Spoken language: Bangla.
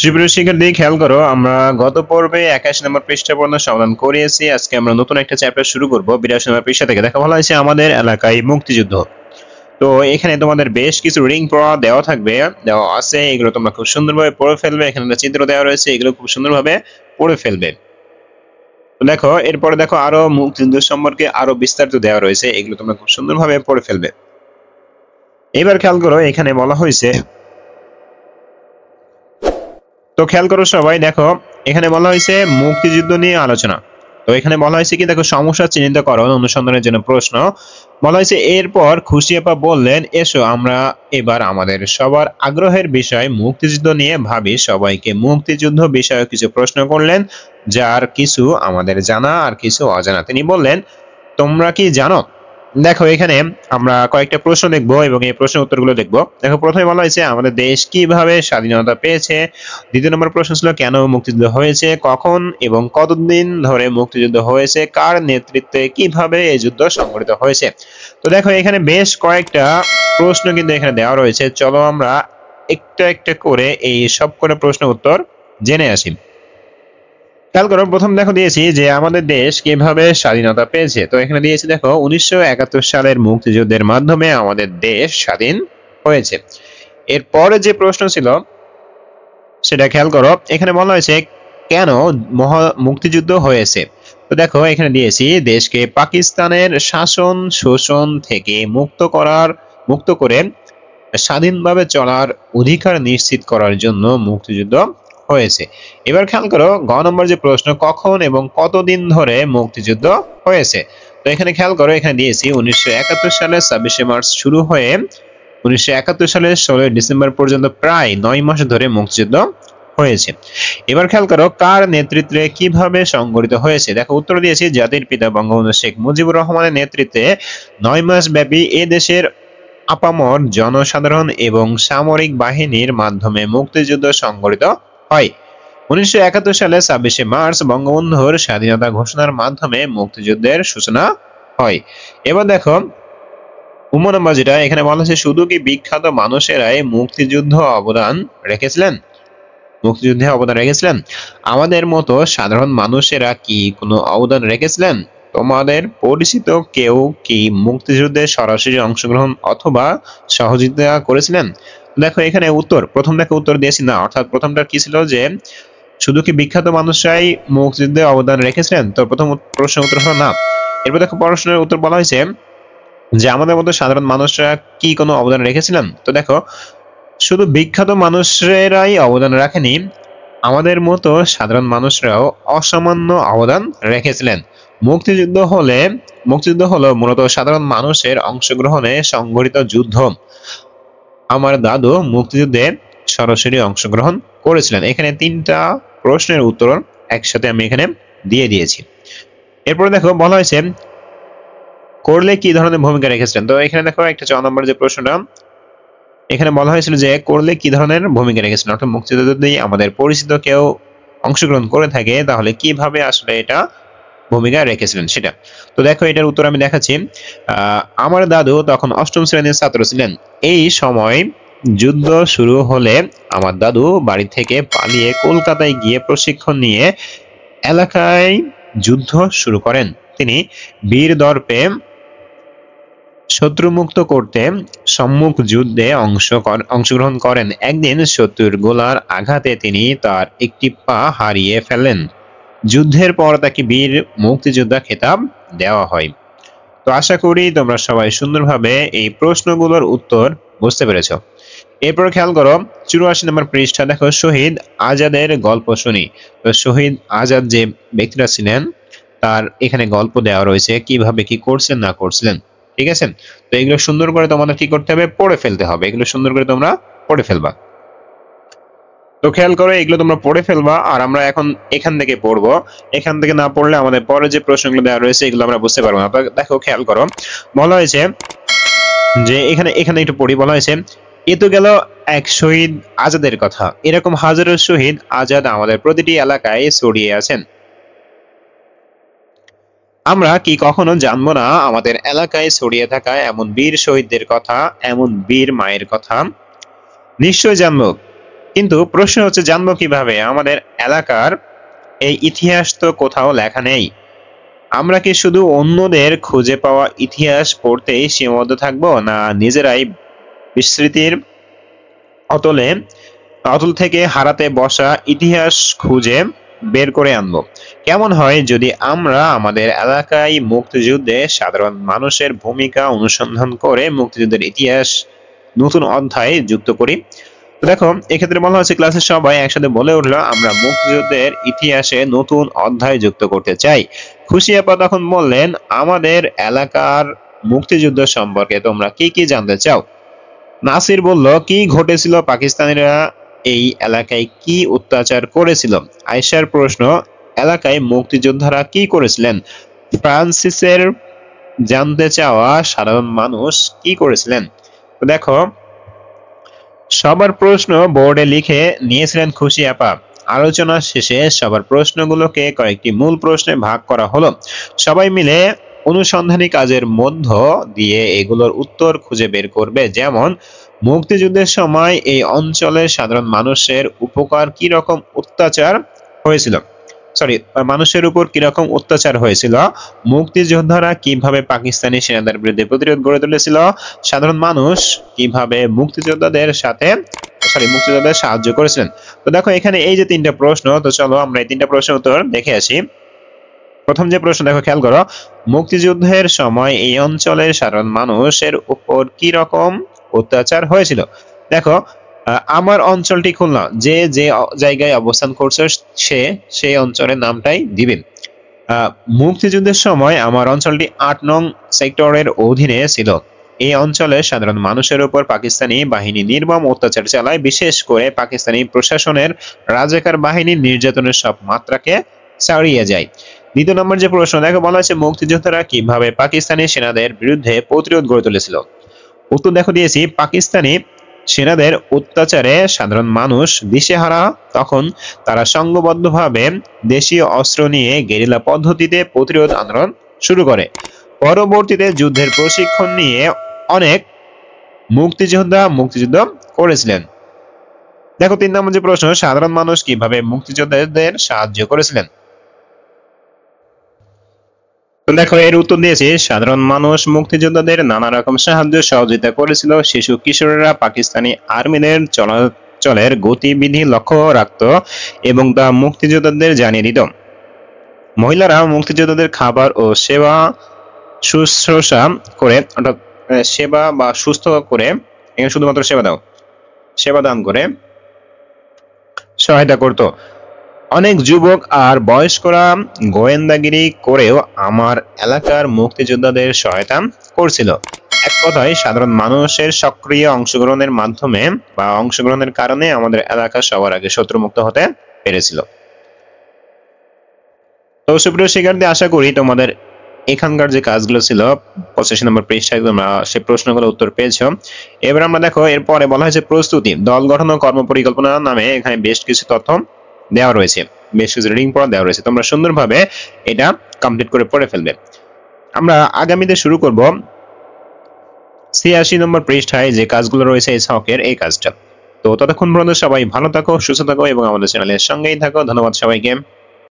সুপ্রিয় শিক্ষার্থী, খেয়াল করো, আমরা গত পর্বে 81 নম্বর পৃষ্ঠা পর্যন্ত সমাধান করিয়েছি। আজকে আমরা নতুন একটা চ্যাপ্টার শুরু করব 82 নম্বর পৃষ্ঠা থেকে। দেখা বলা হয়েছে আমাদের এলাকায় মুক্তিযুদ্ধ। তো এখানে তোমাদের বেশ কিছু রিং পড়া দেওয়া থাকবে, দেওয়া আছে, এগুলো তোমরা খুব সুন্দরভাবে পড়ে ফেলবে। এখানে একটা চিত্র দেওয়া রয়েছে, এগুলো খুব সুন্দরভাবে পড়ে ফেলবে। তো দেখো, এরপরে দেখো আরো মুক্তিযুদ্ধ সম্পর্কে আরো বিস্তারিত দেওয়া রয়েছে, এগুলো তোমরা খুব সুন্দরভাবে পড়ে ফেলবে। এবার খেয়াল করো, এখানে বলা হয়েছে, তো খেয়াল করো সবাই, দেখো এখানে বলা হয়েছে মুক্তিযুদ্ধ নিয়ে আলোচনা। তো এখানে বলা হয়েছে কি, দেখো সমস্যা চিহ্নিতকরণ অনুসন্ধানের জন্য প্রশ্ন বলা হয়েছে। এরপর খুশি আপা বললেন, এসো আমরা এবার আমাদের সবার আগ্রহের বিষয় মুক্তিযুদ্ধ নিয়ে ভাবি। সবাইকে মুক্তিযুদ্ধ বিষয়ে কিছু প্রশ্ন করলেন, যার কিছু আমাদের জানা আর কিছু অজানা। তিনি বললেন, তোমরা কি জানো? দেখো এখানে আমরা কয়েকটা প্রশ্ন দেখবো এবং এই প্রশ্নের উত্তরগুলো দেখবো। দেখো, প্রথমে বলা হয়েছে আমাদের দেশ কিভাবে স্বাধীনতা পেয়েছে। দ্বিতীয় নম্বর প্রশ্ন ছিল কেন মুক্তিযুদ্ধ হয়েছে, কখন এবং কতদিন ধরে মুক্তিযুদ্ধ হয়েছে, কার নেতৃত্বে, কিভাবে এই যুদ্ধ সংঘটিত হয়েছে। তো দেখো এখানে বেশ কয়েকটা প্রশ্ন কিন্তু এখানে দেওয়া রয়েছে। চলো আমরা একটা একটা করে এই সব করে প্রশ্ন উত্তর জেনে আসি। খেয়াল করো, প্রথম দেখো দিয়েছি যে আমাদের দেশ কিভাবে স্বাধীনতা পেয়েছে। তো এখানে দিয়েছি দেখো 1971 সালের মুক্তিযুদ্ধের মাধ্যমে আমাদের দেশ স্বাধীন হয়েছে। এরপরে যে প্রশ্ন ছিল সেটা খেয়াল করো, এখানে বলা হয়েছে কেন মুক্তিযুদ্ধ হয়েছে। তো দেখো এখানে দিয়েছি দেশকে পাকিস্তানের শাসন শোষণ থেকে মুক্ত করে স্বাধীনভাবে চলার অধিকার নিশ্চিত করার জন্য মুক্তিযুদ্ধ হয়েছে। এবার খেয়াল করো, গ নম্বর যে প্রশ্ন, কখন এবং কতদিন ধরে মুক্তিযুদ্ধ হয়েছে। তো এখানে খেয়াল করো, এখানে দিয়েছি 1971 সালের 26শে মার্চ শুরু হয়ে 1971 সালের 16 ডিসেম্বর পর্যন্ত প্রায় 9 মাস ধরে মুক্তিযুদ্ধ হয়েছে। এবার খেয়াল করো, কার নেতৃত্বে কিভাবে সংগঠিত হয়েছে। দেখো উত্তর দিয়েছি জাতির পিতা বঙ্গবন্ধু শেখ মুজিবুর রহমানের নেতৃত্বে 9 মাস ব্যাপী এ দেশের আপামর জনসাধারণ এবং সামরিক বাহিনীর মাধ্যমে মুক্তিযুদ্ধ সংগঠিত হয়। 1971 সালে 26শে মার্চ বঙ্গবন্ধুর স্বাধীনতা ঘোষণার মাধ্যমে মুক্তিযুদ্ধের সূচনা হয়। এবার দেখো নম্বর যেটা এখানে বলা হচ্ছে, শুধু কি বিখ্যাত মানুষেরাই মুক্তিযুদ্ধে অবদান রেখেছিলেন, আমাদের মতো সাধারণ মানুষেরা কি কোনো অবদান রেখেছিলেন? তোমাদের পরিচিত কেউ কি মুক্তিযুদ্ধে সরাসরি অংশগ্রহণ অথবা সহযোগিতা করেছিলেন? দেখো এখানে প্রথম দেখো উত্তর দিয়েছি না, অর্থাৎ প্রথমটা কি ছিল যে শুধু কি বিখ্যাত মানুষরাই মুক্তিযুদ্ধে অবদান রেখেছিলেন। তো প্রথম প্রশ্নের উত্তর হলো না। এরপর দেখো প্রশ্নের উত্তর বলা হয়েছে যে আমাদের মতো সাধারণ মানুষরা কি কোনো অবদান রেখেছিলেন। তো দেখো শুধু বিখ্যাত মানুষেরাই অবদান রাখেনি, আমাদের মতো সাধারণ মানুষরাও অসামান্য অবদান রেখেছিলেন। মুক্তিযুদ্ধ হলো মূলত সাধারণ মানুষের অংশগ্রহণে সংগঠিত যুদ্ধ। আমার দাদু মুক্তিযুদ্ধে সরাসরি অংশগ্রহণ করেছিলেন। এখানে তিনটা প্রশ্নের উত্তর একসাথে আমি এখানে দিয়ে দিয়েছি। এরপরে দেখো বলা হয়েছে করলে কি ধরনের ভূমিকা রেখেছিলেন। তো এখানে দেখো একটা 4 নম্বর যে প্রশ্নটা, এখানে বলা হয়েছিল যে করলে কি ধরনের ভূমিকা রেখেছিলেন, অর্থাৎ মুক্তিযুদ্ধে যদি আমাদের পরিচিত কেউ অংশগ্রহণ করে থাকে তাহলে কিভাবে আসলে এটা ভূমিকা রেখেছিলেন সেটা। তো দেখো এটার উত্তর আমি দেখাচ্ছি। আমার দাদু তখন 8ম শ্রেণীর ছাত্র ছিলেন। এই সময় যুদ্ধ শুরু হলে আমার দাদু বাড়ি থেকে পালিয়ে কলকাতায় গিয়ে প্রশিক্ষণ নিয়ে এলাকায় যুদ্ধ শুরু করেন। তিনি বীর দর্পে শত্রুমুক্ত করতে সম্মুখ যুদ্ধে অংশগ্রহণ করেন। একদিন শত্রুর গোলার আঘাতে তিনি তার একটি পা হারিয়ে ফেলেন। যুদ্ধের পর তাকে বীর মুক্তিযোদ্ধা খেতাব দেওয়া হয়। তো আশা করি তোমরা সবাই সুন্দরভাবে এই প্রশ্নগুলোর উত্তর বুঝতে পেরেছো। এরপর খেয়াল করো 84 নম্বর পৃষ্ঠা, দেখো শহীদ আজাদের গল্প শুনি। তো শহীদ আজাদ যে ব্যক্তিরা ছিলেন তার এখানে গল্প দেওয়া রয়েছে, কিভাবে কি করছেন না করছিলেন। ঠিক আছে, তো এগুলো সুন্দর করে তোমাদের কি করতে হবে, পড়ে ফেলতে হবে। এগুলো সুন্দর করে তোমরা পড়ে ফেলবা। তো খেয়াল করো, এগুলো তোমরা পড়ে ফেলবা আর আমরা এখন এখান থেকে পড়বো। এখান থেকে না পড়লে আমাদের পরে যে প্রশ্নগুলো দেওয়া রয়েছে এগুলো আমরা বুঝতে পারবো না। দেখো খেয়াল করো, বলা হয়েছে যে এখানে একটু পড়ি। বলা হয়েছে এ তো গেল এক শহীদ আজাদের কথা, এরকম হাজারো শহীদ আজাদ আমাদের প্রতিটি এলাকায় ছড়িয়ে আছেন। আমরা কি কখনো জানবো না আমাদের এলাকায় ছড়িয়ে থাকা এমন বীর শহীদদের কথা, এমন বীর মায়ের কথা? নিশ্চয় জানবো। কিন্তু প্রশ্ন হচ্ছে জানবো কিভাবে? আমাদের এলাকার এই ইতিহাস তো কোথাও লেখা নেই। আমরা কি শুধু অন্যদের খুঁজে পাওয়া ইতিহাস পড়তেই সীমাবদ্ধ থাকবো, না নিজেরাই বিস্মৃতির অতলে অতল থেকে হারাতে বসা ইতিহাস খুঁজে বের করে আনবো? কেমন হয় যদি আমরা আমাদের এলাকায় মুক্তিযুদ্ধে সাধারণ মানুষের ভূমিকা অনুসন্ধান করে মুক্তিযুদ্ধের ইতিহাস নতুন অধ্যায় যুক্ত করি? তো দেখো, এক্ষেত্রে বলা হচ্ছে ক্লাসের সবাই একসাথে বলে উঠলো, আমরা মুক্তিযুদ্ধের ইতিহাসে নতুন অধ্যায় যুক্ত করতে চাই। খুশি আপা তখন বললেন, আমাদের এলাকার মুক্তিযুদ্ধ সম্পর্কে তোমরা কি কি জানতে চাও? নাসির বলল, কি ঘটেছিল, পাকিস্তানিরা এই এলাকায় কি অত্যাচার করেছিল? আয়েশার প্রশ্ন, এলাকায় মুক্তিযোদ্ধারা কি করেছিলেন? ফ্রান্সিসের জানতে চাওয়া, সাধারণ মানুষ কি করেছিলেন? তো দেখো, সবার প্রশ্ন বোর্ডে লিখে নিয়েছিলেন খুশি আপা। আলোচনা শেষে সবার প্রশ্নগুলোকে কয়েকটি মূল প্রশ্নে ভাগ করা হলো। সবাই মিলে অনুসন্ধানী কাজের মধ্য দিয়ে এগুলোর উত্তর খুঁজে বের করবে। যেমন, মুক্তিযুদ্ধের সময় এই অঞ্চলের সাধারণ মানুষের উপকার কি রকম অত্যাচার হয়েছিল, মানুষের উপর কিরকম অত্যাচার হয়েছিল, মুক্তিযোদ্ধারা কিভাবে পাকিস্তানি সেনাদের বিরুদ্ধে প্রতিরোধ গড়ে তুলেছিল, সাধারণ মানুষ কিভাবে মুক্তিযোদ্ধাদের সাহায্য করেছিলেন। তো দেখো, এখানে এই যে তিনটা প্রশ্ন, তো চলো আমরা এই তিনটা প্রশ্নের উত্তর দেখে আসি। প্রথম যে প্রশ্ন, দেখো খেয়াল করো, মুক্তিযুদ্ধের সময় এই অঞ্চলের সাধারণ মানুষের উপর কি রকম অত্যাচার হয়েছিল? দেখো, আমার অঞ্চলটি খুলনা, যে যে জায়গায় অবস্থান করছে সে সেই অঞ্চলের নামটাই দিবেন। মুক্তিযুদ্ধের সময় আমার অঞ্চলটি ৮ নং সেক্টরের অধীনে ছিল। এই অঞ্চলের সাধারণ মানুষের উপর পাকিস্তানি বাহিনী নির্মম অত্যাচার চালায়, বিশেষ করে পাকিস্তানি প্রশাসনের রাজাকার বাহিনীর নির্যাতনের সব মাত্রাকে ছাড়িয়ে যায়। দ্বিতীয় নম্বর যে প্রশ্ন, দেখো বলা হয়েছে মুক্তিযোদ্ধারা কিভাবে পাকিস্তানি সেনাদের বিরুদ্ধে প্রতিরোধ গড়ে তুলেছিল? উত্তর দেখো দিয়েছি, পাকিস্তানি সেনাদের অত্যাচারে সাধারণ মানুষ দিশেহারা, তখন তারা সংঘবদ্ধভাবে দেশীয় অস্ত্র নিয়ে গেরিলা পদ্ধতিতে প্রতিরোধ আন্দোলন শুরু করে। পরবর্তীতে যুদ্ধের প্রশিক্ষণ নিয়ে অনেক মুক্তিযুদ্ধ করেছিলেন। দেখো ৩ নম্বর যে প্রশ্ন, সাধারণ মানুষ কিভাবে মুক্তিযোদ্ধাদের সাহায্য করেছিলেন? তো দেখো, এর উত্তর দিয়েছি, সাধারণ মানুষ মুক্তিযোদ্ধাদের নানা রকম সাহায্য সহযোগিতা করেছিল। শিশু কিশোরেরা পাকিস্তানি আর্মিদের চলাচলের গতিবিধি লক্ষ্য রাখত এবং তা মুক্তিযোদ্ধাদের জানিয়ে দিত। মহিলারা মুক্তিযোদ্ধাদের খাবার ও সেবা শুশ্রূষা করে, অর্থাৎ সেবা বা সুস্থ করে, এখানে শুধুমাত্র সেবা দান করে সহায়তা করত। অনেক যুবক আর বয়স্করা গোয়েন্দাগিরি করেও আমার এলাকার মুক্তিযোদ্ধাদের সহায়তা করছিল। এক কথায়, সাধারণ মানুষের সক্রিয় অংশগ্রহণের মাধ্যমে বা অংশগ্রহণের কারণে আমাদের এলাকা সবার আগে শত্রুমুক্ত হতে পেরেছিল। তো সুপ্রিয় শিক্ষার্থী, আশা করি তোমাদের এখানকার যে কাজগুলো ছিল 85 নম্বর পৃষ্ঠায় তোমরা সেই প্রশ্নগুলো উত্তর পেয়েছো। এবার আমরা দেখো, এরপরে বলা হয়েছে প্রস্তুতি, দল গঠন ও কর্ম পরিকল্পনা নামে এখানে বেশ কিছু তথ্য দেওয়া রয়েছে, বেশ কিছু রিডিং পড়া দেওয়া রয়েছে। তোমরা সুন্দরভাবে এটা কমপ্লিট করে পড়ে ফেলবে। আমরা আগামীতে শুরু করব 86 নম্বর পৃষ্ঠায় যে কাজগুলো রয়েছে এই ছকের এই কাজটা। তো ততক্ষণ পর্যন্ত সবাই ভালো থাকো, সুস্থ থাকো এবং আমাদের চ্যানেলের সঙ্গেই থাকো। ধন্যবাদ সবাইকে।